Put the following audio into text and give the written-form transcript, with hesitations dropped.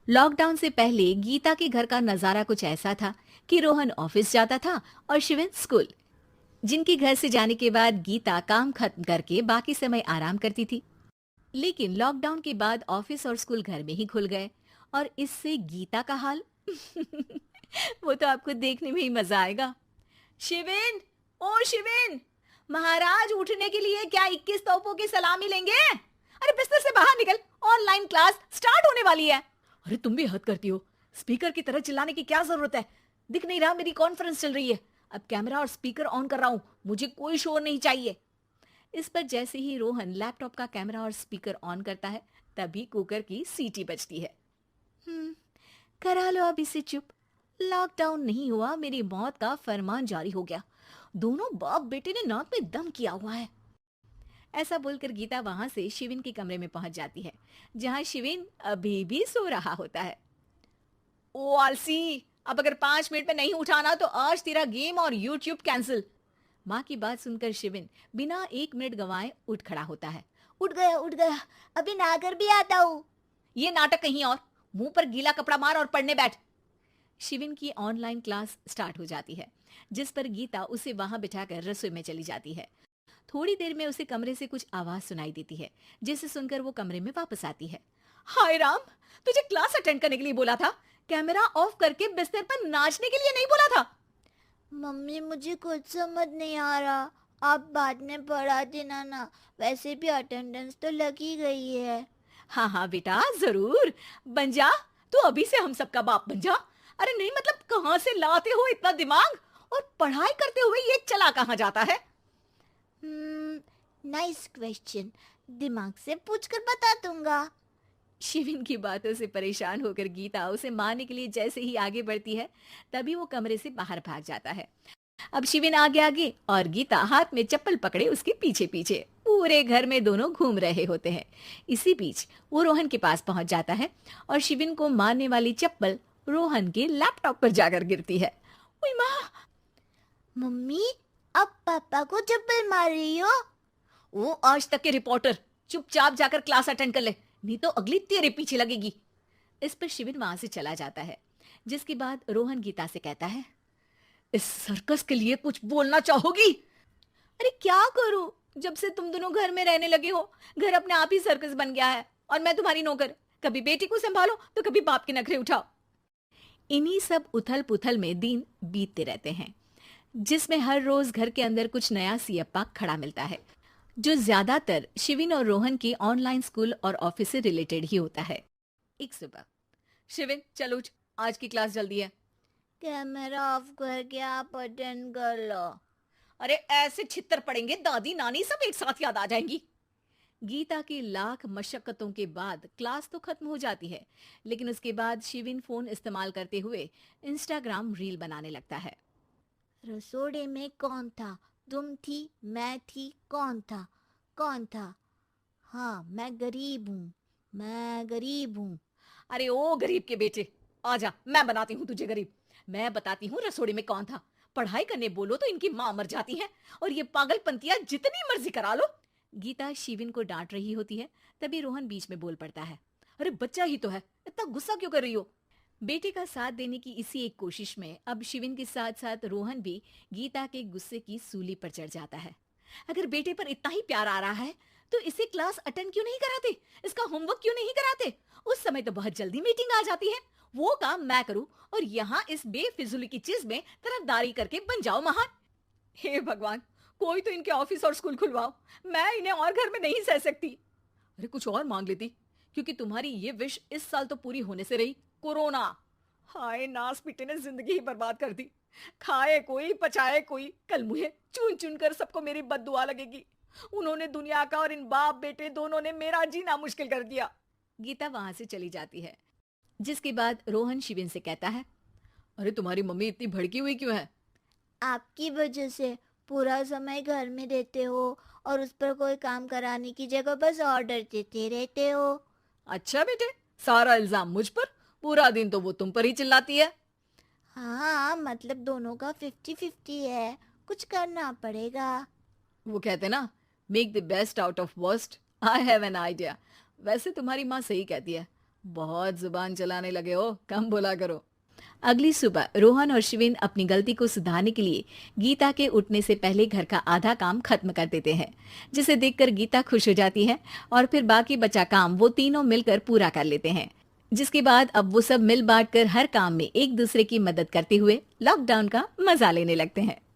Lockdown से पहले गीता के घर का नजारा कुछ ऐसा था कि रोहन ऑफिस जाता था और शिविन स्कूल। जिनके घर से जाने के बाद गीता काम खत्म करके बाकी समय आराम करती थी। लेकिन लॉकडाउन के बाद ऑफिस और स्कूल घर में ही खुल गए और इससे गीता का हाल वो तो आपको देखने में ही मजा आएगा। शिविन, ओ शिविन, महाराज उठने के लिए क्या 21 तोपों की सलामी लेंगे? अरे बिस्तर से बाहर निकल, ऑनलाइन क्लास स्टार्ट होने वाली है। अरे तुम भी हद करती हो, स्पीकर की तरह चिल्लाने की क्या जरूरत है? दिख नहीं रहा मेरी कॉन्फ्रेंस चल रही है? अब कैमरा और स्पीकर ऑन कर रहा हूं, मुझे कोई शोर नहीं चाहिए। इस पर जैसे ही रोहन लैपटॉप का कैमरा और स्पीकर ऑन करता है, तभी कुकर की सीटी बजती है। हम्म, करा लो अब इसे चुप। लॉकडाउन नहीं हुआ, मेरी मौत का फरमान जारी हो गया। दोनों बाप बेटे ने नाक में दम किया हुआ है। ऐसा बोलकर गीता वहां से शिविन के कमरे में पहुंच जाती है, जहां शिविन अभी भी सो रहा होता है। ओ आलसी, अब अगर 5 मिनट में नहीं उठाना तो आज तेरा गेम और यूट्यूब कैंसिल। माँ की बात सुनकर शिविन बिना 1 मिनट गंवाए उठ खड़ा होता है। उठ गया, अभी नहाकर भी आता हूँ। ये नाटक कहीं और, मुंह पर गीला कपड़ा मार और पढ़ने बैठ। शिविन की ऑनलाइन क्लास स्टार्ट हो जाती है, जिस पर गीता उसे वहां बिठाकर रसोई में चली जाती है। थोड़ी देर में उसे कमरे से कुछ आवाज सुनाई देती है, जिसे सुनकर वो कमरे में वापस आती है। हाय राम, तुझे क्लास अटेंड करने के लिए बोला था, कैमरा ऑफ करके बिस्तर पर नाचने के लिए नहीं बोला था। मम्मी मुझे कुछ समझ नहीं आ रहा। आप बाद में पढ़ा देना ना, वैसे भी अटेंडेंस तो लगी गई है। हाँ हाँ बेटा, जरूर बन जा। तू अभी से हम सबका बाप बन जा। अरे नहीं मतलब कहाँ से लाते हो इतना दिमाग? और पढ़ाई करते हुए ये चला कहाँ जाता है? नाइस क्वेश्चन, दिमाग से पूछकर बता दूंगा। शिविन की बातों से परेशान होकर गीता उसे मारने के लिए जैसे ही आगे बढ़ती है, तभी वो कमरे से बाहर भाग जाता है। अब शिविन आगे आगे और गीता हाथ में चप्पल पकड़े उसके पीछे पीछे पूरे घर में दोनों घूम रहे होते हैं। इसी बीच वो रोहन के पास पहुंच जाता है और शिविन को मारने वाली चप्पल रोहन के लैपटॉप पर जाकर गिरती है। ओए माँ! मम्मी, अब पापा को चप्पल मार रही हो? वो आज तक के रिपोर्टर, चुपचाप जाकर क्लास अटेंड कर ले, नहीं तो अगली तेरे पीछे लगेगी। इस पर शिविन वहां से चला जाता है, जिसके बाद रोहन गीता से कहता है, इस सर्कस के लिए कुछ बोलना चाहोगी? अरे क्या करूं, जब से तुम दोनों घर में रहने लगे हो, घर अपने आप ही सर्कस बन गया है और मैं तुम्हारी नौकर। कभी बेटी को संभालो तो कभी बाप के नखरे उठाओ। इन्हीं सब उथल पुथल में दिन बीतते रहते हैं, जिसमें हर रोज घर के अंदर कुछ नया सियप्पा खड़ा मिलता है, जो ज्यादातर शिविन और रोहन के ऑनलाइन स्कूल और ऑफिस से रिलेटेड ही होता है। एक सुबह, शिविन चलो उठ, आज की क्लास जल्दी है। कैमरा ऑफ करके आप अटेंड कर लो। अरे ऐसे छित्तर पड़ेंगे, दादी नानी सब एक साथ याद आ जाएंगी। गीता की लाख मशक्कतों के बाद क्लास तो खत्म हो जाती है, लेकिन उसके बाद शिविन फोन इस्तेमाल करते हुए इंस्टाग्राम रील बनाने लगता है। रसोड़े में कौन था? तुम थी, मैं थी, कौन था? कौन था? हाँ, मैं गरीब हूँ। अरे ओ गरीब के बेटे, आजा, मैं बनाती हूँ तुझे गरीब। मैं बताती हूँ रसोड़ी में कौन था। पढ़ाई करने बोलो तो इनकी माँ मर जाती है, और ये पागलपंतियां जितनी मर्जी करा लो। गीता शिविन को डांट रही होती है, तभी रोहन बीच में बोल पड़ता है। अरे बच्चा ही तो है, इतना गुस्सा क्यों कर रही हो? बेटे का साथ देने की इसी एक कोशिश में अब शिविन के साथ साथ रोहन भी गीता के गुस्से की सूली पर चढ़ जाता है। अगर बेटे पर इतना ही प्यार आ रहा है तो इसे क्लास अटेंड क्यों नहीं कराते, इसका होमवर्क क्यों नहीं कराते? उस समय तो बहुत जल्दी मीटिंग आ जाती है, वो काम मैं करूं और यहाँ इस बेफिजुली की चीज में तरफदारी करके बन जाओ महान। हे भगवान, कोई तो इनके ऑफिस और स्कूल खुलवाओ, मैं इन्हें और घर में नहीं सह सकती। अरे कुछ और मांग लेती, क्योंकि तुम्हारी ये विश इस साल तो पूरी होने से रही, कोरोना। हाय नास पिटे ने जिंदगी ही बर्बाद कर दी। खाए कोई पचाए कोई, कल मुझे चुन चुन कर सबको मेरी बद्दुआ लगेगी। उन्होंने दुनिया का और इन बाप बेटे दोनों ने मेरा जीना मुश्किल कर दिया। गीता वहां से चली जाती है, जिसके बाद रोहन शिविन से कहता है, अरे तुम्हारी मम्मी इतनी भड़की हुई क्यों है? आपकी वजह से पूरा समय घर में रहते हो और उस पर कोई काम कराने की जगह बस ऑर्डर देते रहते हो। अच्छा बेटे, सारा इल्जाम मुझ पर? पूरा दिन तो वो तुम पर ही चिल्लाती है। हाँ, मतलब दोनों का 50-50 है, कुछ करना पड़ेगा। वो कहते ना, make the best out of worst. I have an idea. वैसे तुम्हारी माँ सही कहती है, बहुत जुबान चलाने लगे हो, कम बोला करो। अगली सुबह रोहन और शिवेन अपनी गलती को सुधारने के लिए गीता के उठने से पहले घर का आधा काम खत्म कर देते हैं, जिसे देखकर गीता खुश हो जाती है और फिर बाकी बचा काम वो तीनों मिलकर पूरा कर लेते हैं। जिसके बाद अब वो सब मिल बांट कर हर काम में एक दूसरे की मदद करते हुए लॉकडाउन का मजा लेने लगते हैं।